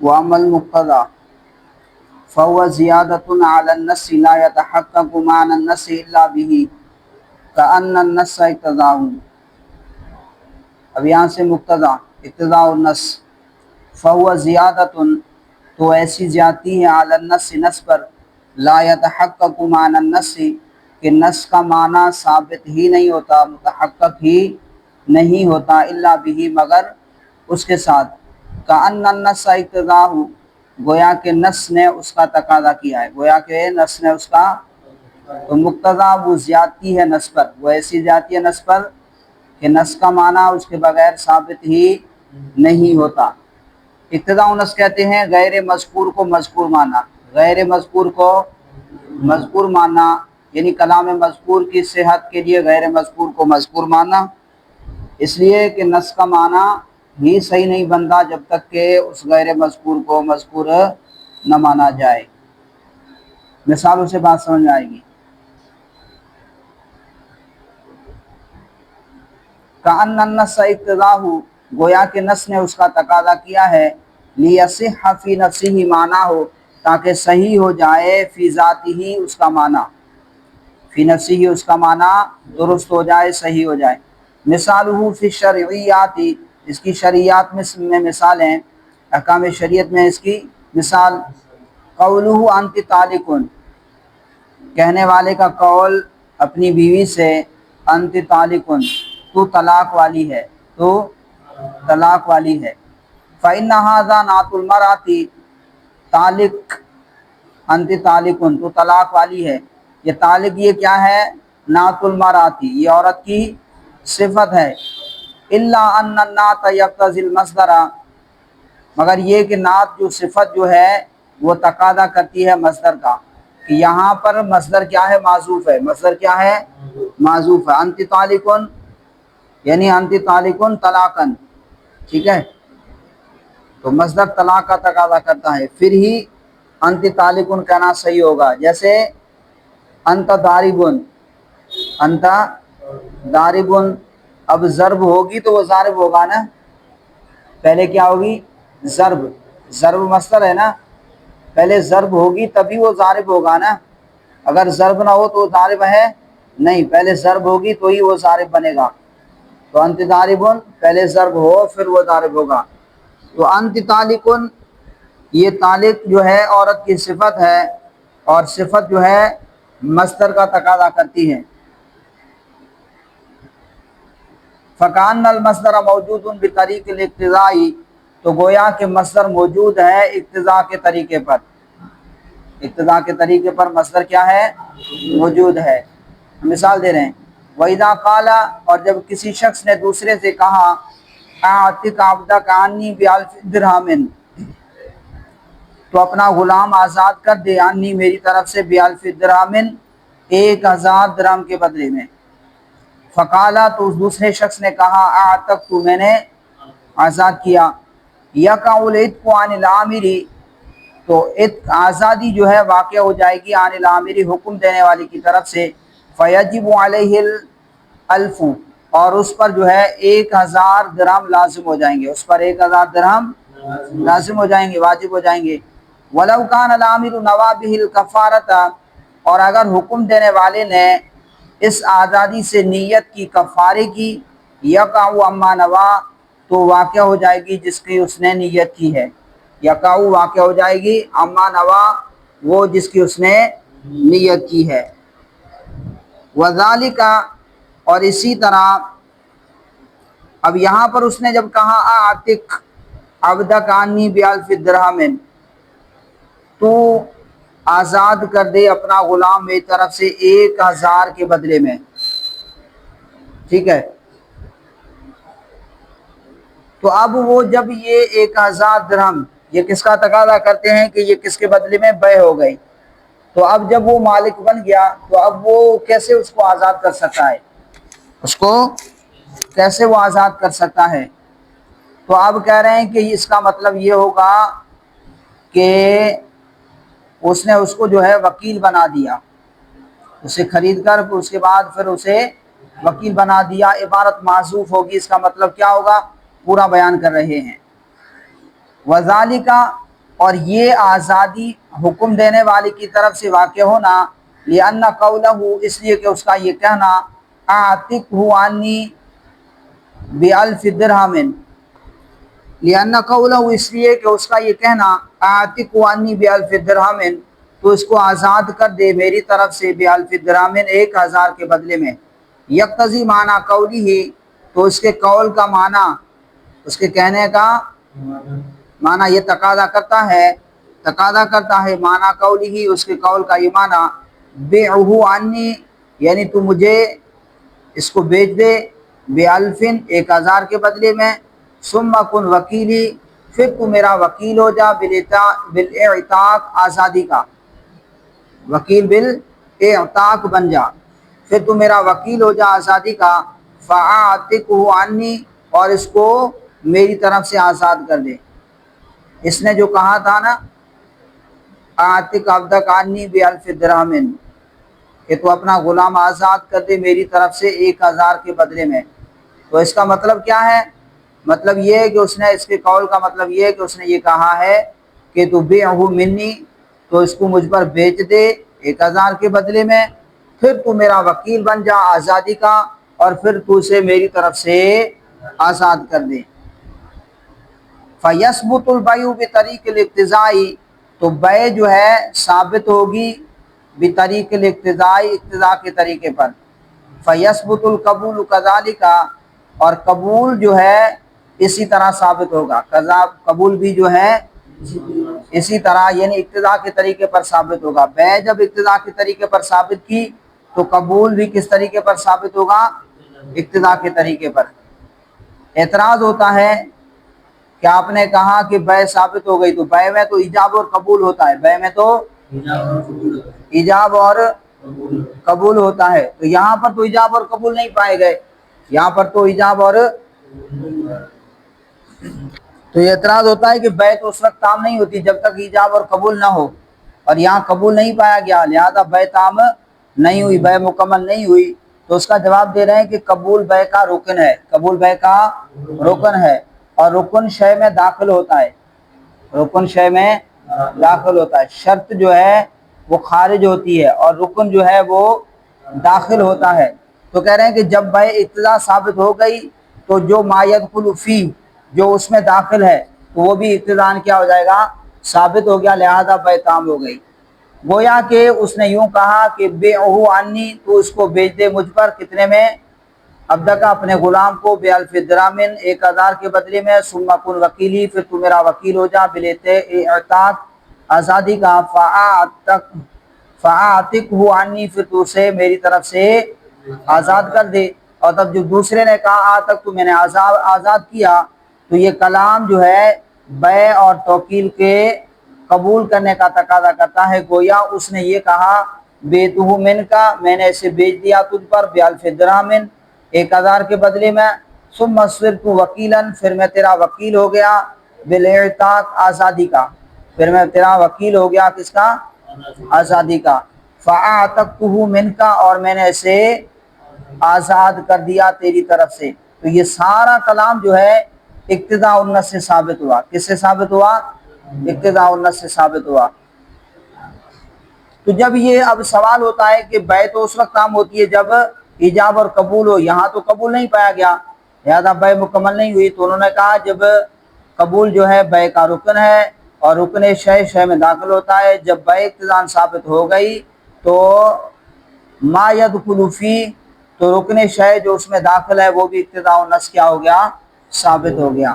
وعمل مقتضى فهو زيادة على النص لا يتحقق معنى النص إلا به كأن النص اقتضاه. اب یہاں سے مقتضا اقتضاء النص، فهو زیادۃ تو ایسی زیادتی ہے علی النص نص پر، لا يتحقق معنی النص کہ نص کا معنی ثابت ہی نہیں ہوتا، متحقق ہی نہیں ہوتا، الا به مگر اس کے ساتھ، کأن النص اقتضاہ گویا کہ نص نے اس کا تقاضا کیا ہے، گویا کہ نص نے اس کا، تو مقتضا وہ زیادتی ہے نص پر، وہ ایسی زیادتی ہے نص پر کہ نص کا معنی اس کے بغیر ثابت ہی نہیں ہوتا۔ اقتضاء نص کہتے ہیں غیر مذکور کو مذکور مانا، غیر مذکور کو مذکور مانا، یعنی کلام مذکور کی صحت کے لیے غیر مذکور کو مذکور مانا، اس لیے کہ نص کا معنی بھی صحیح نہیں بنتا جب تک کہ اس غیر مذکور کو مذکور نہ مانا جائے۔ مثالوں سے بات سمجھ میں آئے گی۔ کأن النص اقتضاہ گویا کہ نص نے اس کا تقاضا کیا ہے، لیصح فی نفسہ معنی ہو تاکہ صحیح ہو جائے، فی ذاتہ اس کا معنی، فی نفسہ اس کا معنی درست ہو جائے، صحیح ہو جائے۔ مثالہ فی الشرعیات اس کی شرعیات میں مثال ہیں، احکام شریعت میں اس کی مثال، قولہ انت طالق کہنے والے کا قول اپنی بیوی سے، انت طالق تو طلاق والی ہے، تو طلاق والی ہے، فإن هذا نعت المرأة طالق انت طالق تو طلاق والی ہے، یہ طالق یہ کیا ہے، نعت المرأة یہ عورت کی صفت ہے، الا ان النعت یقتضی المصدر مگر یہ کہ نعت جو صفت جو ہے وہ تقاضا کرتی ہے مصدر کا، کہ یہاں پر مصدر کیا ہے، معذوف ہے، مصدر کیا ہے، معذوف ہے، انت طالق یعنی انت طالق طلاقا، ٹھیک ہے، تو مصدر طلاق کا تقاضا کرتا ہے، پھر ہی انت طالق کہنا صحیح ہوگا، جیسے انت ضارب، انت ضارب، اب ضرب ہوگی تو وہ ضارب ہوگا نا، پہلے کیا ہوگی، ضرب، ضرب مصدر ہے نا، پہلے ضرب ہوگی تبھی وہ ضارب ہوگا نا، اگر ضرب نہ ہو تو وہ ضارب ہے نہیں، پہلے ضرب ہوگی تو ہی وہ ضارب بنے گا، تو انت ضارب پہلے ضرب ہو پھر وہ ضارب ہوگا، تو انت طالق یہ طالق جو ہے عورت کی صفت ہے، اور صفت جو ہے مصدر کا تقاضا کرتی ہے، فکان المصدر موجود بطریق الاقتضاء تو گویا کہ مصدر موجود ہے اقتضاء کے طریقے پر، اقتضاء کے طریقے پر مصدر کیا ہے، موجود ہے۔ مثال دے رہے ہیں، وَإِذَا قَالَ اور جب کسی شخص نے دوسرے سے کہا، اعتق عبدک عنی بألف درہم تو اپنا غلام آزاد کر دے، عنی میری طرف سے، بألف درہم 1000 درہم کے بدلے میں، فقالا تو اس دوسرے شخص نے کہا، اعتق تو میں نے آزاد کیا، یقع العتق عن العامر تو آزادی جو ہے واقع ہو جائے گی، عن العامر حکم دینے والی کی طرف سے، فیجب علیہ الالف اور اس پر جو ہے 1000 درہم لازم ہو جائیں گے، اس پر 1000 درہم لازم ہو جائیں گے، واجب ہو جائیں گے، ولو کان العامر نوی بہ الکفارۃ اور اگر حکم دینے والے نے اس آزادی سے نیت کی کفارے کی، یقع اما نوا تو واقع ہو جائے گی جس کی اس نے نیت کی ہے، یقع واقع ہو جائے گی، اما نوا وہ جس کی اس نے نیت کی ہے، وذالک اور اسی طرح، اب یہاں پر اس نے جب کہا اعتق عبدک عنی بألف درہم تو آزاد کر دے اپنا غلام میری طرف سے 1000 کے بدلے میں، ٹھیک ہے، تو اب وہ جب یہ 1000 درہم یہ کس کا تقاضا کرتے ہیں کہ یہ کس کے بدلے میں بے ہو گئی، تو اب جب وہ مالک بن گیا تو اب وہ کیسے اس کو آزاد کر سکتا ہے، اس کو کیسے وہ آزاد کر سکتا ہے، تو اب کہہ رہے ہیں کہ اس کا مطلب یہ ہوگا کہ اس نے اس کو جو ہے وکیل بنا دیا، اسے خرید کر اس کے بعد پھر اسے وکیل بنا دیا، عبارت معذوف ہوگی، اس کا مطلب کیا ہوگا، پورا بیان کر رہے ہیں، وذالک اور یہ آزادی حکم دینے والے کی طرف سے واقع ہونا، لأن قولہ، اس لیے کہ اس کا یہ کہنا، اعتقہ عنی بألف درہم، لأن قولہ، اس لیے کہ اس کا یہ کہنا، اعتقہ عنی بألف درہم، تو اس کو آزاد کر دے میری طرف سے، بألف درہم، 1000 کے بدلے میں، یقتضی معنی قولی ہی، تو اس کے قول کا معنی، اس کے کہنے کا معنی یہ تقاضا کرتا ہے معنی قولی ہی، اس کے قول کا یہ معنی، بیعہ عنی، یعنی تو مجھے اس کو بیچ دے، بألفن، 1000 کے بدلے میں، ثم کن وکیلی، پھر تو میرا وکیل ہو جا، بالاعتاق، آزادی کا، وکیل بالاعتاق بن جا، پھر تو میرا وکیل ہو جا آزادی کا، فاعتقہ عنی، اور اس کو میری طرف سے آزاد کر دے۔ اس نے جو کہا تھا نا، اعتق عبدک عنی بألف درہم، کہ تو اپنا غلام آزاد کر دے میری طرف سے 1000 کے بدلے میں، تو اس کا مطلب کیا ہے؟ مطلب یہ ہے کہ اس نے، اس کے قول کا مطلب یہ ہے کہ اس نے یہ کہا ہے کہ تو بیعہ منی، تو اس کو مجھ پر بیچ دے 1000 کے بدلے میں، پھر تو میرا وکیل بن جا آزادی کا، اور پھر تو اسے میری طرف سے آزاد کر دے۔ فَيَثْبُتُ الْبَيْعُ بِطَرِيقِ الْاقْتِضَاءِ، تو بیع جو ہے ثابت ہوگی، بطریق الاقتضاء، اقتضاء کے طریقے پر، فَيَثْبُتُ الْقَبُولُ كَذَلِكَ، اور قبول جو ہے اسی طرح ثابت ہوگا، قبول بھی جو ہے اسی طرح، یعنی اقتضاء کے طریقے پر ثابت ہوگا۔ بیع جب اقتضاء کے طریقے پر ثابت کی تو قبول بھی کس طریقے پر ثابت ہوگا؟ اقتضاء کے طریقے پر۔ اعتراض ہوتا ہے کہ آپ نے کہا کہ بیع ثابت ہو گئی، تو بیع میں تو ایجاب اور قبول ہوتا ہے، بیع میں تو ایجاب اور قبول ہوتا ہے، تو یہاں پر تو ایجاب اور قبول نہیں پائے گئے، یہاں پر تو ایجاب اور، تو یہ اعتراض ہوتا ہے کہ بیع تو اس وقت تام نہیں ہوتی جب تک ایجاب اور قبول نہ ہو، اور یہاں قبول نہیں پایا گیا، لہذا بیع تام نہیں ہوئی، بیع مکمل نہیں ہوئی۔ تو اس کا جواب دے رہے ہیں کہ قبول بیع کا رکن ہے، قبول بیع کا رکن ہے، اور رکن شے میں داخل ہوتا ہے، رکن شے میں داخل ہوتا ہے، شرط جو ہے وہ خارج ہوتی ہے اور رکن جو ہے وہ داخل ہوتا ہے۔ تو کہہ رہے ہیں کہ جب بیع اقتضاء ثابت ہو گئی تو جو ما یدخل فی، جو اس میں داخل ہے، تو وہ بھی اقتضاءً کیا ہو جائے گا؟ ثابت ہو گیا، لہذا بیع تام ہو گئی۔ گویا کہ اس نے یوں کہا کہ بیعہ عنی، تو اس کو بیچ دے مجھ پر، کتنے میں؟ عبدک، اپنے غلام کو، بألف درہم، 1000 کے بدلے میں، ثم کن وکیلی، پھر تو میرا وکیل ہو جا، بالاعتاق، آزادی کا، فاعتقہ عنی، پھر تو اسے میری طرف سے آزاد کر دے۔ اور تب جو دوسرے نے کہا تک تو میں نے آزاد کیا، تو یہ کلام جو ہے بیع اور توکیل کے قبول کرنے کا تقاضا کرتا ہے۔ گویا اس نے یہ کہا بیعتہ منک، میں نے اسے بیچ دیا تجھ پر، بألف درہم، 1000 کے بدلے میں، ثم صرت وکیلا، پھر میں تیرا وکیل ہو گیا، بالاعتاق، آزادی کا، پھر میں تیرا وکیل ہو گیا کس کا؟ آزادی کا، فاعتقتہ منک، اور میں نے اسے آزاد کر دیا تیری طرف سے۔ تو یہ سارا کلام جو ہے اقتضاء النص سے ثابت ہوا۔ کس سے ثابت ہوا؟ اقتضاء النص سے ثابت ہوا۔ تو جب یہ اب سوال ہوتا ہے کہ بیع تو اس وقت تام ہوتی ہے جب ایجاب اور قبول ہو، یہاں تو قبول نہیں پایا گیا، لہذا بیع مکمل نہیں ہوئی، تو انہوں نے کہا جب قبول جو ہے بیع کا رکن ہے، اور رکن شے میں داخل ہوتا ہے، جب بیع اقتضاءً ثابت ہو گئی تو ما یدخل فی، تو رکن شے جو اس میں داخل ہے وہ بھی اقتضاء النص کیا ہو گیا؟ ثابت ہو گیا۔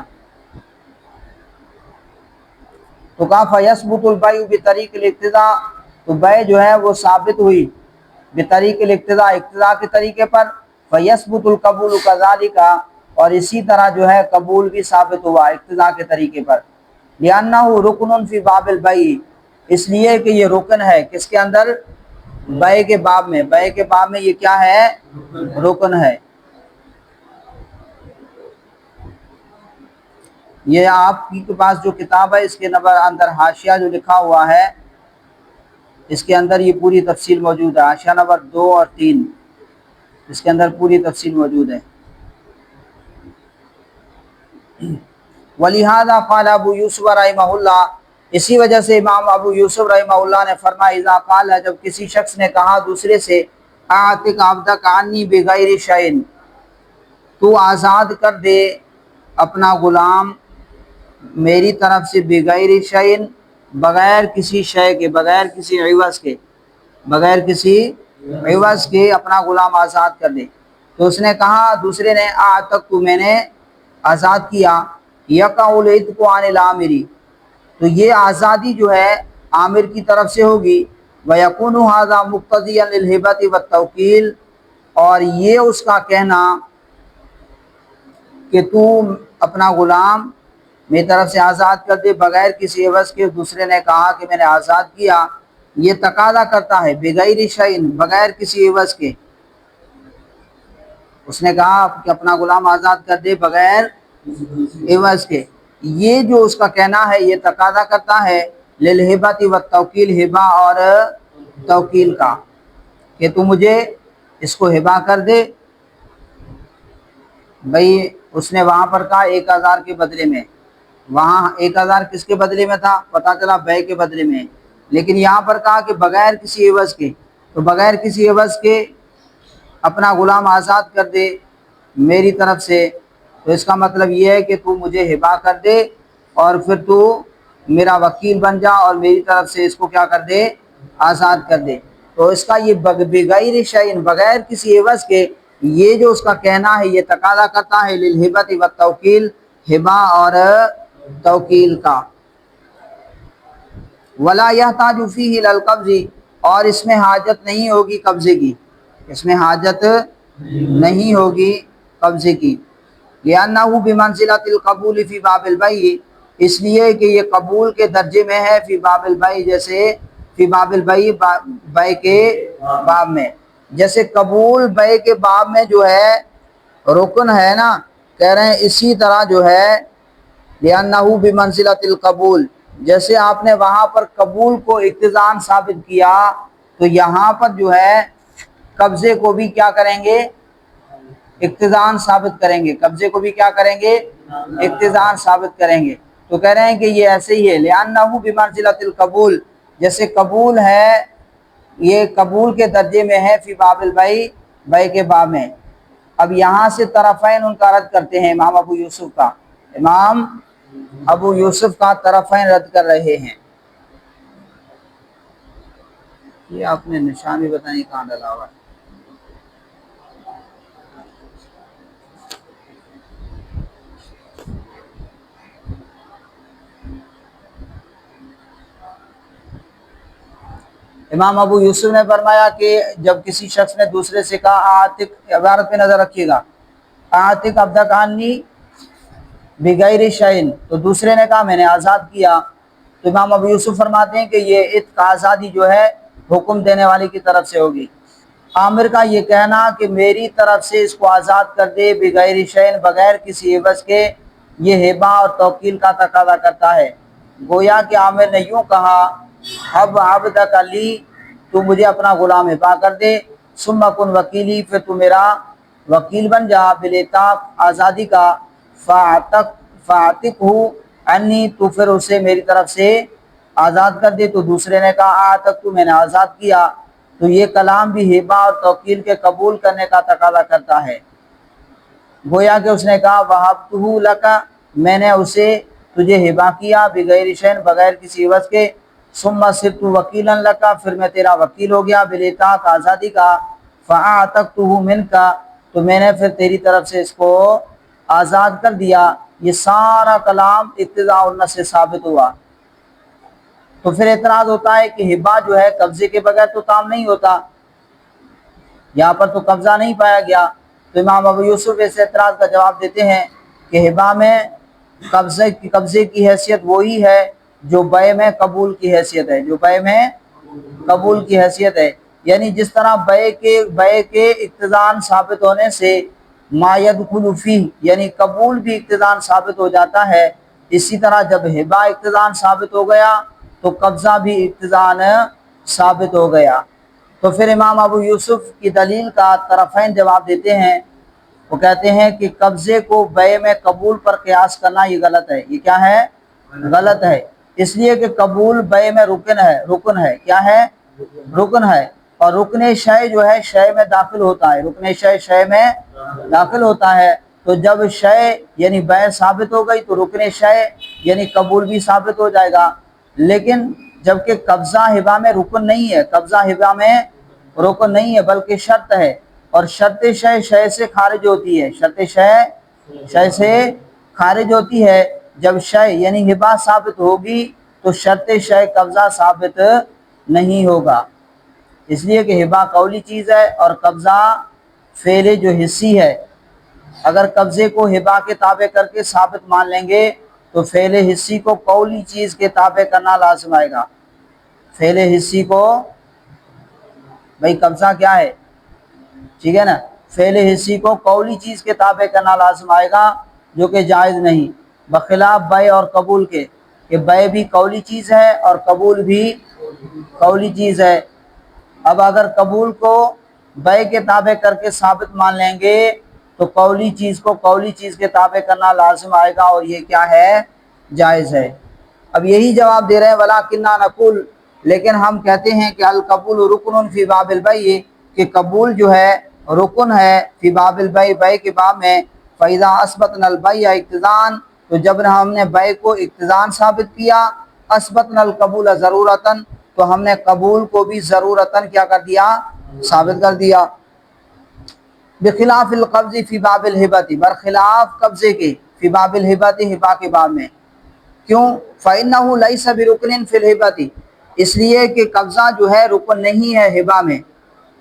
تو کہا فیثبت البیع بطریق الاقتضاء، تو بیع جو ہے وہ ثابت ہوئی بطریق الاقتضاء، اقتضاء کے طریقے پر، فیثبت القبول کذالک، اور اسی طرح جو ہے قبول بھی ثابت ہوا اقتضاء کے طریقے پر، لأنہ رکن فی باب البیع، اس لیے کہ یہ رکن ہے کس کے اندر؟ بیع کے باب میں، بیع کے باب میں یہ کیا ہے؟ رکن ہے۔ یہ آپ کے پاس جو کتاب ہے اس کے اندر حاشیہ جو لکھا ہوا ہے، اس کے اندر یہ پوری تفصیل موجود ہے، حاشیہ نمبر 2 اور 3، اس کے اندر پوری تفصیل موجود ہے۔ وَلِهَذَا قَالَ ابو یوسف رحمہ اللہ، اسی وجہ سے امام ابو یوسف رحمہ اللہ نے فرمایا اذا قال، جب کسی شخص نے کہا دوسرے سے اعتق عبدک عنی بغیر شیء، تو آزاد کر دے اپنا غلام میری طرف سے، بغیر شیء، بغیر کسی شے کے، بغیر کسی عوض کے، بغیر کسی عوض کے اپنا غلام آزاد کر دے۔ تو اس نے کہا دوسرے نے اعتق، تو میں نے آزاد کیا، یقع العتق عن العامری، تو یہ آزادی جو ہے عامر کی طرف سے ہوگی، وَيَكُونُ هَذَا مُقْتَضِيًا لِلْهِبَةِ وَالتَّوْكِيلِ، اور یہ اس کا کہنا کہ تو اپنا غلام میری طرف سے آزاد کر دے بغیر کسی عوض کے، دوسرے نے کہا کہ میں نے آزاد کیا، یہ تقاضا کرتا ہے بغیر شیء، بغیر کسی عوض کے، اس نے کہا کہ اپنا غلام آزاد کر دے بغیر عوض کے، یہ جو اس کا کہنا ہے یہ تقاضا کرتا ہے للہبۃ والتوکیل، ہبہ اور توکیل کا، کہ تو مجھے اس کو ہبہ کر دے۔ بھئی اس نے وہاں پر کہا 1000 کے بدلے میں، وہاں 1000 کس کے بدلے میں تھا؟ پتہ چلا بے کے بدلے میں، لیکن یہاں پر کہا کہ بغیر کسی عوض کے، تو بغیر کسی عوض کے اپنا غلام آزاد کر دے میری طرف سے، تو اس کا مطلب یہ ہے کہ تو مجھے ہبہ کر دے اور پھر تو میرا وکیل بن جا اور میری طرف سے اس کو کیا کر دے؟ آزاد کر دے۔ تو اس کا یہ بغیر شیء، بغیر کسی عوض کے، یہ جو اس کا کہنا ہے یہ تقاضا کرتا ہے للہبۃ والتوکیل، ہبہ اور توکیل کا۔ ولا یحتاج فیہ الی القبض، اور اس میں حاجت نہیں ہوگی قبضے کی، اس میں حاجت نہیں ہوگی قبضے کی، لأنہ بمنزلۃ القبول فی باب البیع، اس لیے کہ یہ قبول کے درجے میں ہے فی باب البیع، جیسے فی باب البیع، بیع کے باب میں، جیسے قبول بیع کے باب میں جو ہے رکن ہے نا، کہہ رہے ہیں اسی طرح جو ہے لأنہ بمنزلۃ القبول، جیسے آپ نے وہاں پر قبول کو اقتضاءً ثابت کیا، تو یہاں پر جو ہے قبضے کو بھی کیا کریں گے؟ اقتضاءً ثابت کریں گے، قبضے کو بھی کیا کریں گے؟ اقتضاءً ثابت کریں گے۔ تو کہہ رہے ہیں کہ یہ ایسے ہی ہے، لأنہ بمنزلۃ القبول، جیسے قبول ہے یہ قبول کے درجے میں ہے فی باب البیع، بیع کے باب میں۔ اب یہاں سے طرفین ان کا رد کرتے ہیں، امام ابو یوسف کا، امام ابو یوسف کا طرفین رد کر رہے ہیں۔ یہ آپ نے نشان بھی بتائیں کہاں ڈالا ہوا ہے؟ امام ابو یوسف نے فرمایا کہ جب کسی شخص نے دوسرے سے کہا اعتق، عبارت پہ نظر رکھیے گا، اعتق عبدک عنی بغیر شیء، تو دوسرے نے کہا میں نے آزاد کیا، تو امام ابو یوسف فرماتے ہیں کہ یہ عتق آزادی جو ہے حکم دینے والی کی طرف سے ہوگی۔ عامر کا یہ کہنا کہ میری طرف سے اس کو آزاد کر دے بغیر شیء، بغیر کسی عوض کے، یہ ہبہ اور توکیل کا تقاضا کرتا ہے۔ گویا کہ عامر نے یوں کہا اب عبدک لی، تو مجھے اپنا غلام ہبہ کر دے، ثم کن وکیلی، پھر تو میرا وکیل بن جا، بالعتاق، آزادی کا، فاعتقہ عنی، تو پھر اسے میری طرف سے آزاد کر دے۔ تو دوسرے نے کہا اعتق، تو میں نے آزاد کیا، تو یہ کلام بھی ہبہ اور توکیل کے قبول کرنے کا تقاضا کرتا ہے۔ گویا کہ اس نے کہا وہبتہ لک، میں نے اسے تجھے ہبہ کیا، بغیر شیء، بغیر کسی عوض کے، ثم صرت وکیلا لک، پھر میں تیرا وکیل ہو گیا، بالعتاق، آزادی کا، فاعتقتہ منک، تو میں نے پھر تیری طرف سے اس کو آزاد کر دیا۔ یہ سارا کلام اقتضاء النص سے ثابت ہوا۔ تو پھر اعتراض ہوتا ہے کہ ہبہ جو ہے قبضے کے بغیر تو کام نہیں ہوتا، یہاں پر تو قبضہ نہیں پایا گیا، تو امام ابو یوسف اس اعتراض کا جواب دیتے ہیں کہ ہبہ میں قبضے کی حیثیت وہی ہے جو بیع میں قبول کی حیثیت ہے، جو بیع میں قبول کی حیثیت ہے، یعنی جس طرح بیع کے اقتضاءً ثابت ہونے سے ما یدخل فیہ، یعنی قبول بھی اقتضاءً ثابت ہو جاتا ہے، اسی طرح جب ہبہ اقتضاءً ثابت ہو گیا تو قبضہ بھی اقتضاءً ثابت ہو گیا۔ تو پھر امام ابو یوسف کی دلیل کا طرفین جواب دیتے ہیں، وہ کہتے ہیں کہ قبضے کو بیع میں قبول پر قیاس کرنا یہ غلط ہے۔ یہ کیا ہے؟ غلط ہے، اس لیے کہ قبول بے میں رکن ہے کیا ہے؟ رکن ہے، اور رکن شے جو ہے شے میں داخل ہوتا ہے، رکن شے میں داخل ہوتا ہے، تو جب شے یعنی بے ثابت ہو گئی تو رکن شے یعنی قبول بھی ثابت ہو جائے گا۔ لیکن جبکہ قبضہ ہبہ میں رکن نہیں ہے، قبضہ ہبہ میں رکن نہیں ہے بلکہ شرط ہے، اور شرط شے سے خارج ہوتی ہے، شرط شے سے خارج ہوتی ہے۔ جب شے یعنی ہبہ ثابت ہوگی تو شرط شے قبضہ ثابت نہیں ہوگا، اس لیے کہ ہبہ قولی چیز ہے اور قبضہ فعل جو حصی ہے۔ اگر قبضے کو ہبہ کے تابع کر کے ثابت مان لیں گے تو فعل حصی کو قولی چیز کے تابع کرنا لازم آئے گا۔ فعل حصی کو بھئی قبضہ کیا ہے، ٹھیک ہے نا، فعل حصی کو قولی چیز کے تابع کرنا لازم آئے گا، جو کہ جائز نہیں، بخلاف بے اور قبول کے، کہ بے بھی قولی چیز ہے اور قبول بھی قولی چیز ہے۔ اب اگر قبول کو بے کے تابع کر کے ثابت مان لیں گے تو قولی چیز کو قولی چیز کے تابع کرنا لازم آئے گا، اور یہ کیا ہے، جائز ہے۔ اب یہی جواب دے رہے ہیں وَلَٰكِنَّا نَقُولُ، لیکن ہم کہتے ہیں کہ القبول رکن فی باب البیع، کہ قبول جو ہے رکن ہے فی باب البیع، بیع کے باب میں، فَإِذَا أَثْبَتْنَا الْبَيْعَ اقتضاءً، تو جب ہم نے بیع کو اقتضاءً ثابت کیا، أَثْبَتْنَا الْقَبُولَ ضرورتاً، تو ہم نے قبول کو بھی ضرورتاً کیا کر دیا، ثابت کر دیا۔ بخلاف القبض فی باب الہبۃ، برخلاف قبضے کے فی باب الہبۃ، ہبہ کے باب میں، کیوں؟ فإنہ لیس برکن فی الہبۃ، اس لیے کہ قبضہ جو ہے رکن نہیں ہے ہبہ میں۔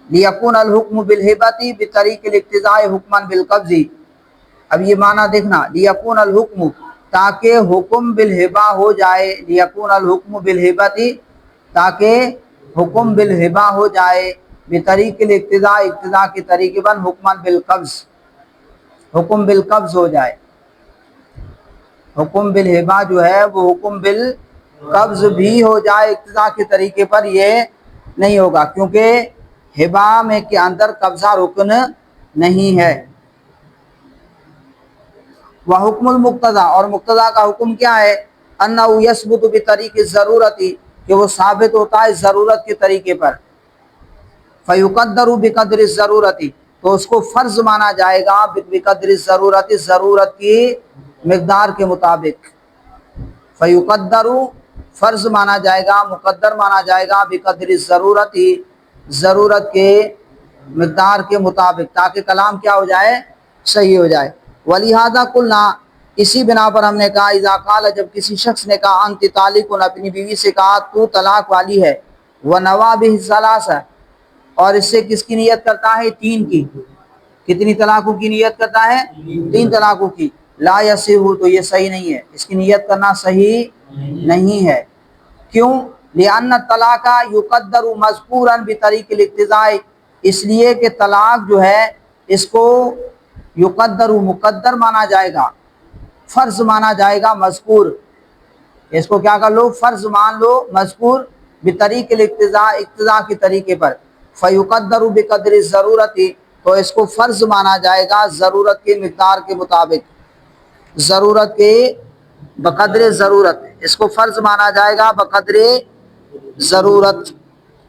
لیکون الحکم بالہبۃ بطریق الاقتضاء حکما بالقبض، اب یہ معنی دیکھنا، لیکون الحکم، تاکہ حکم بالہبہ ہو جائے، لیکون الحکم بالہبۃ، تاکہ حکم بالہبہ ہو جائے، بطریق الاقتضاء، اقتضاء کے طریقے پر، حکما بالقبض، حکم بالقبض ہو جائے۔ حکم بالہبہ جو ہے وہ حکم بالقبض بھی ہو جائے اقتضاء کے طریقے پر، یہ نہیں ہوگا، کیونکہ ہبہ میں کے اندر قبضہ رکن نہیں ہے۔ وحکم المقتضی، اور مقتضی کا حکم کیا ہے، انہ یثبت بطریق الضرورت، کہ وہ ثابت ہوتا ہے ضرورت کے طریقے پر۔ فیقدر بقدر الضرورت، تو اس کو فرض مانا جائے گا بقدر الضرورت، ضرورت کی مقدار کے مطابق۔ فیقدر، فرض مانا جائے گا، مقدر مانا جائے گا، بقدر الضرورت، ضرورت کے مقدار کے مطابق، تاکہ کلام کیا ہو جائے، صحیح ہو جائے۔ ولہذا قلنا، اسی بنا پر ہم نے کہا، اذا قال، جب کسی شخص نے کہا، انت طالق، اپنی بیوی سے کہا تو طلاق والی ہے، ونوی بہ الثلاث، اور اس سے کس کی نیت کرتا ہے، تین کی، کتنی طلاقوں کی نیت کرتا ہے، تین طلاقوں کی، لا یصح، تو یہ صحیح نہیں ہے، اس کی نیت کرنا صحیح نہیں ہے۔ کیوں؟ لأن الطلاق یقدر مذکورا بطریق الاقتضاء، اس لیے کہ طلاق جو ہے اس کو یقدر، مقدر مانا جائے گا، فرض مانا جائے گا، مذکور، اس کو کیا کر لو، فرض مان لو، مذکور، بطریق الاقتضاء، اقتضاء کے طریقے پر۔ فیقدر بقدر الضرورت، تو اس کو فرض مانا جائے گا ضرورت کے مقدار کے مطابق، ضرورت کے بقدر ضرورت، اس کو فرض مانا جائے گا بقدر ضرورت۔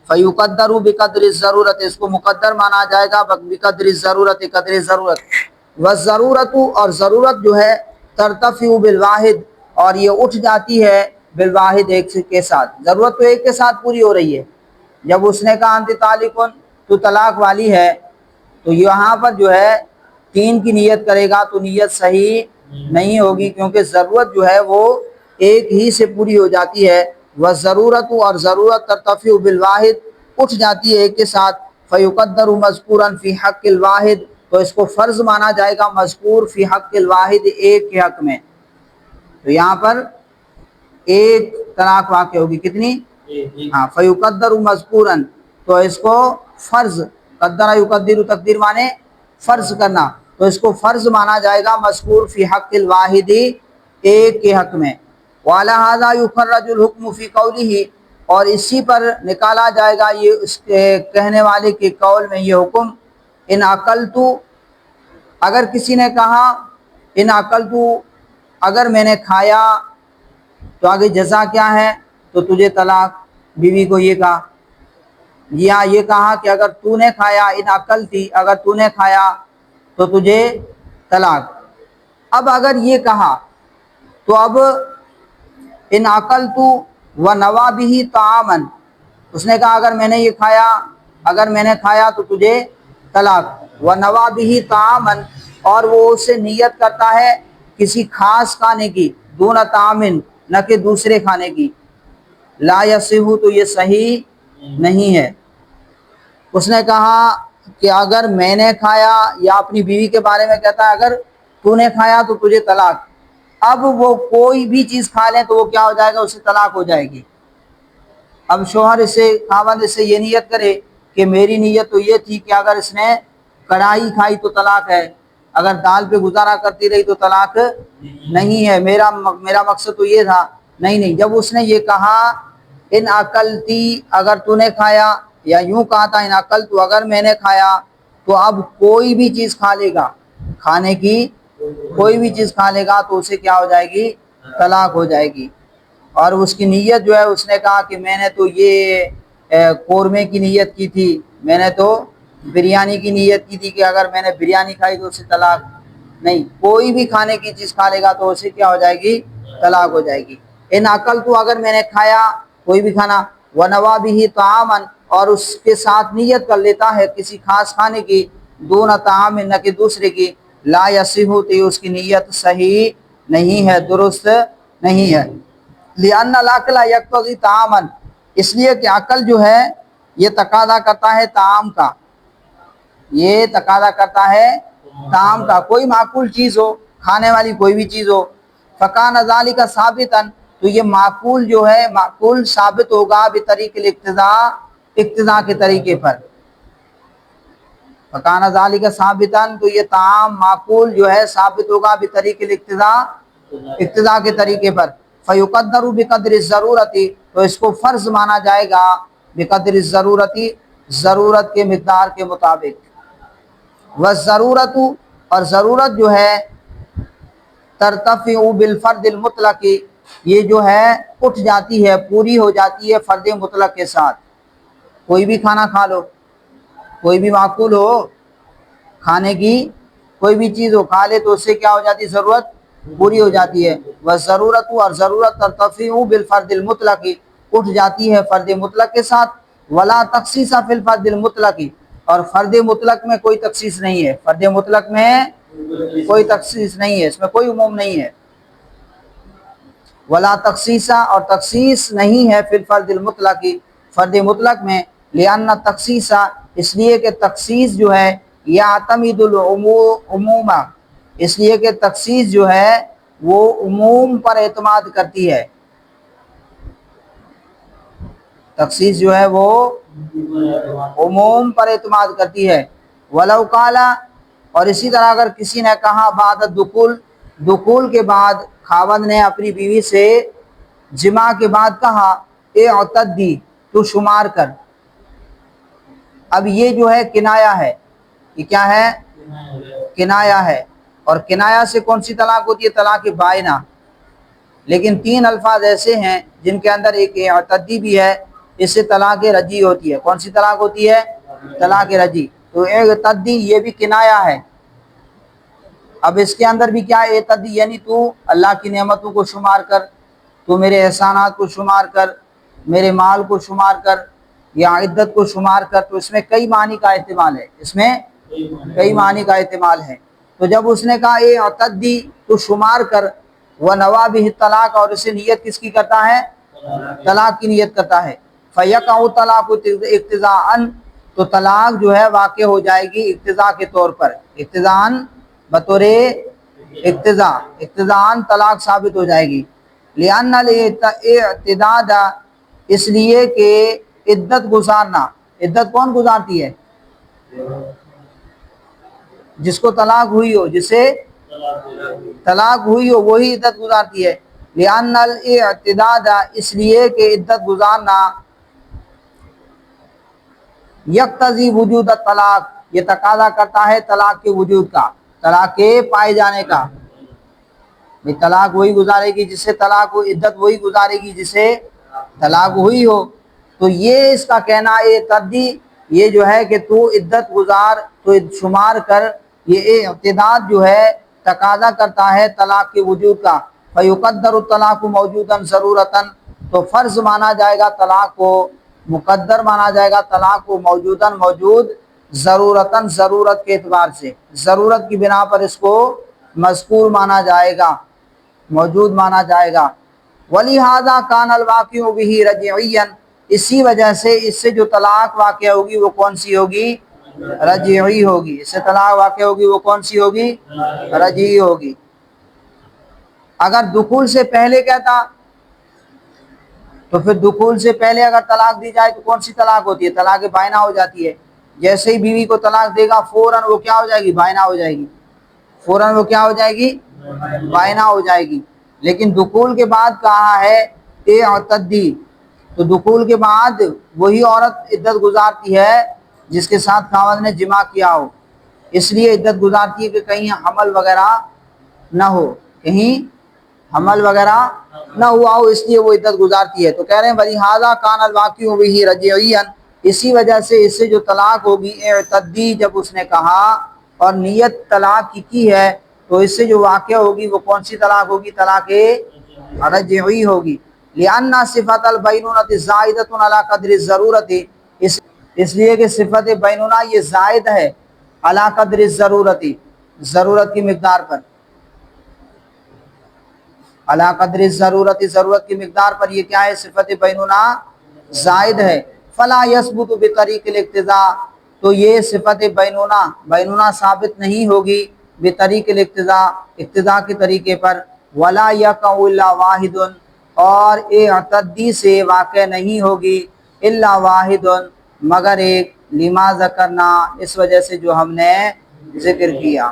فیقدر بقدر الضرورت، اس کو مقدر مانا جائے گا بقدر الضرورت، قدر ضرورت۔ والضرورت، اور ضرورت جو ہے، ترتفع بالواحد، اور یہ اٹھ جاتی ہے بالواحد، ایک کے ساتھ، ضرورت تو ایک کے ساتھ پوری ہو رہی ہے۔ جب اس نے کہا انت طالق، تو طلاق والی ہے، تو یہاں پر جو ہے تین کی نیت کرے گا تو نیت صحیح نہیں ہوگی، کیونکہ ضرورت جو ہے وہ ایک ہی سے پوری ہو جاتی ہے۔ والضرورت، اور ضرورت ترتفع بالواحد، اٹھ جاتی ہے ایک کے ساتھ۔ فیقدر مذکورا فی حق الواحد، تو اس کو فرض مانا جائے گا مذکور فی حق الواحد، ایک کے حق میں۔ تو یہاں پر ایک طلاق واقع ہوگی، کتنی؟ ہاں، فیقدر مذکورا، تو اس کو فرض، قدر یقدر، تقدیر مانے فرض کرنا، تو اس کو فرض مانا جائے گا مذکور فی حق الواحد، ایک کے حق میں۔ وعلی ھذا یخرج الحکم فی قولہ، اور اسی پر نکالا جائے گا یہ اس کے کہنے والے کے قول میں یہ حکم، ان عقلت، اگر کسی نے کہا ان عقلت، اگر میں نے کھایا، تو آگے جزا کیا ہے؟ تو تجھے طلاق، بیوی کو یہ کہا، یا یہ کہا کہ اگر تو نے کھایا ان عقل تھی، اگر تو نے کھایا تو تجھے طلاق۔ اب اگر یہ کہا تو اب ان عقل تو و نوا بھی طعامن، اس نے کہا اگر میں نے یہ کھایا، اگر میں نے کھایا تو تجھے طلاق، و نوا بھی طعامن، اور وہ اس سے نیت کرتا ہے کسی خاص کھانے کی، دون طعامن، نہ کہ دوسرے کھانے کی، لا یصح، تو یہ صحیح نہیں ہے۔ اس نے کہا کہ اگر میں نے کھایا، یا اپنی بیوی کے بارے میں کہتا ہے اگر تو نے کھایا تو تجھے طلاق، اب وہ کوئی بھی چیز کھا لے تو وہ کیا ہو جائے گا؟ اسے طلاق ہو جائے گی۔ اب شوہر اسے، خاوند اسے یہ نیت کرے کہ میری نیت تو یہ تھی کہ اگر اس نے کڑھائی کھائی تو طلاق ہے، اگر دال پہ گزارا کرتی رہی تو طلاق نہیں ہے، میرا مقصد تو یہ تھا، نہیں، جب اس نے یہ کہا ان عقلتی، اگر تو نے کھایا، یا یوں کہا تھا ان عقل تو، اگر میں نے کھایا، تو اب کوئی بھی چیز کھا لے گا، کھانے کی کوئی بھی چیز کھا لے گا تو اسے کیا ہو جائے گی؟ طلاق ہو جائے گی۔ اور اس کی نیت جو ہے، اس نے کہا کہ میں نے تو یہ قورمے کی نیت کی تھی، میں نے تو بریانی کی نیت کی تھی کہ اگر میں نے بریانی کھائی تو اسے طلاق نہیں، کوئی بھی کھانے کی چیز کھا لے گا تو اسے کیا ہو جائے گی؟ طلاق ہو جائے گی۔ ان عقل تو، اگر میں نے کھایا کوئی بھی کھانا، ونوا بھی طعامن، اور اس کے ساتھ نیت کر لیتا ہے کسی خاص کھانے کی، دون طعام، نہ کہ دوسرے کی، لا یصح، تو اس کی نیت صحیح نہیں ہے، درست نہیں ہے۔ لأن العقل یقتضی طعاما، اس لیے کہ عقل جو ہے یہ تقاضا کرتا ہے طعام کا، یہ تقاضا کرتا ہے طعام کا، کوئی معقول چیز ہو، کھانے والی کوئی بھی چیز ہو، فکان ذالک ثابتا، تو یہ معقول جو ہے، معقول ثابت ہوگا بطریق الاقتضاء، اقتضاء کے طریقے پر، فکان ذالک ثابتا، تو یہ طعام معقول جو ہے ثابت ہوگا بطریق الاقتضاء، اقتضاء کے طریقے پر، فیقدر بقدر الضرورت، تو اس کو فرض مانا جائے گا بقدر الضرورت، ضرورت کے مقدار کے مطابق، والضرورت، اور ضرورت جو ہے، ترتفع بالفرد المطلق، یہ جو ہے اٹھ جاتی ہے، پوری ہو جاتی ہے فرد مطلق کے ساتھ۔ کوئی بھی کھانا کھا لو، کوئی بھی معقول ہو، کھانے کی کوئی بھی چیز ہو، کھا لے تو اس سے کیا ہو جاتی ہے؟ ضرورت پوری ہو جاتی ہے۔ والضرورت، اور ضرورت، ترتفع بالفرد المطلق، اٹھ جاتی ہے فرد مطلق کے ساتھ، ولا تخصیص فی الفرد المطلق، اور فرد مطلق میں کوئی تخصیص نہیں ہے، فرد مطلق میں کوئی تخصیص نہیں ہے، اس میں کوئی عموم نہیں ہے، ولا تخصیص، اور تخصیص نہیں ہے فی الفرد المطلق، فرد مطلق میں، لأن تخصیص، اس لیے کہ تخصیص جو ہے، یعتمد العموم، اس لیے کہ تخصیص جو ہے وہ عموم پر اعتماد کرتی ہے، تخصیص جو ہے وہ عموم پر اعتماد کرتی ہے۔ ولو قال، اور اسی طرح اگر کسی نے کہا بعد الدخول، دخول کے بعد، خاوند نے اپنی بیوی سے جماع کے بعد کہا اعتدی، تو شمار کر، اب یہ جو ہے کنایا ہے، یہ کیا ہے؟ کنایا ہے، اور کنایا سے کون سی طلاق ہوتی ہے؟ طلاق بائنہ۔ لیکن تین الفاظ ایسے ہیں جن کے اندر ایک اعتدی بھی ہے، اس سے طلاق رجعی ہوتی ہے۔ کون سی طلاق ہوتی ہے؟ طلاق رجعی۔ تو اعتدی یہ بھی کنایا ہے۔ اب اس کے اندر بھی کیا ہے؟ اعتدی، یعنی تو اللہ کی نعمتوں کو شمار کر، تو میرے احسانات کو شمار کر، میرے مال کو شمار کر، یا عدت کو شمار کر، تو اس میں کئی معنی کا احتمال ہے، اس میں کئی معنی کا احتمال ہے۔ تو جب اس نے کہا اعتدی، تو شمار کر، ونوا بہ الطلاق، اور اسے نیت کس کی کرتا ہے؟ طلاق کی نیت کرتا ہے، فیقع طلاق اقتضاء، تو طلاق جو ہے واقع ہو جائے گی اقتضاء کے طور پر، اقتضاء، بطور اقتضاء طلاق ثابت ہو جائے گی۔ لأن الاعتداد، اس لیے کہ عدت گزارنا، عدت کون گزارتی ہے؟ جس کو طلاق ہوئی ہو، جسے طلاق ہوئی ہو وہی عدت گزارتی ہے۔ لأن الاعتداد، اس لیے کہ عدت گزارنا، یقتضی وجود الطلاق، یہ تقاضا کرتا ہے طلاق کے وجود کا، طلاق کے پائے جانے کا۔ یہ طلاق وہی گزارے گی جسے طلاق ہو، عدت وہی گزارے گی جسے طلاق ہوئی ہو۔ تو یہ اس کا کہنا ہے تردی یہ جو ہے کہ تو عدت گزار تو شمار کر، یہ اعتداد جو ہے تقاضا کرتا ہے طلاق کے وجود کا۔ فیقدر الطلاق موجودا ضرورتاً، تو فرض مانا جائے گا طلاق کو، مقدر مانا جائے گا طلاق کو موجوداً موجود، ضرورتاً ضرورت کے اعتبار سے، ضرورت کی بنا پر اس کو مذکور مانا جائے گا، موجود مانا جائے گا۔ وَلِهَذَا كَانَ الْوَاقِعُ بِهِ رَجْعِيًّا، اسی وجہ سے اس سے جو طلاق واقع ہوگی وہ کون سی ہوگی؟ رجعی ہوگی۔ اس سے طلاق واقع ہوگی وہ کون سی ہوگی؟ رجعی ہوگی۔ اگر دخول سے پہلے کہتا تو پھر دخول سے پہلے اگر طلاق دی جائے تو کون سی طلاق ہوتی ہے؟ طلاق بائنہ ہو جاتی ہے۔ جیسے ہی بیوی کو طلاق دے گا فوراً وہ کیا ہو جائے گی؟ بائنہ ہو جائے گی، فوراً وہ کیا ہو جائے گی؟ بائنہ ہو جائے گی۔ لیکن دخول کے بعد کہا ہے اعتدی، تو دخول کے بعد وہی عورت عدت گزارتی ہے جس کے ساتھ خاوند نے جماع کیا ہو، اس لیے عدت گزارتی ہے کہ کہیں حمل وغیرہ نہ ہو، کہیں حمل وغیرہ نہ ہوا ہو، اس لیے وہ عدت گزارتی ہے۔ تو کہہ رہے ہیں وَلِهَذَا كَانَ الْوَاقِعُ بِهِ رَجْعِيًّا، اسی وجہ سے اس سے جو طلاق ہوگی اعتدی جب اس نے کہا اور نیت طلاق کی ہے تو اس سے جو واقع ہوگی وہ کون سی طلاق ہوگی؟ طلاق رجعی ہوگی۔ لِأَنَّ صِفَةَ الْبَيْنُونَةِ زَائِدَةٌ عَلَى قَدْرِ الضَّرُورَةِ، اس لیے کہ صفت بینونہ یہ زائد ہے علی قدر الضرورت، ضرورت کی مقدار پر، علی قدر الضرورت، ضرورت کی مقدار پر یہ کیا ہے؟ صفت بینونہ زائد ہے۔ فلا یثبت بطریق الاقتضاء، تو یہ صفت بینونہ ثابت نہیں ہوگی بطریق الاقتضاء، اقتضاء کے طریقے پر، ولا یقع الا واحد، اور اعتدی سے واقع نہیں ہوگی الا واحد مگر ایک، لما ذکرنا، اس وجہ سے جو ہم نے ذکر کیا۔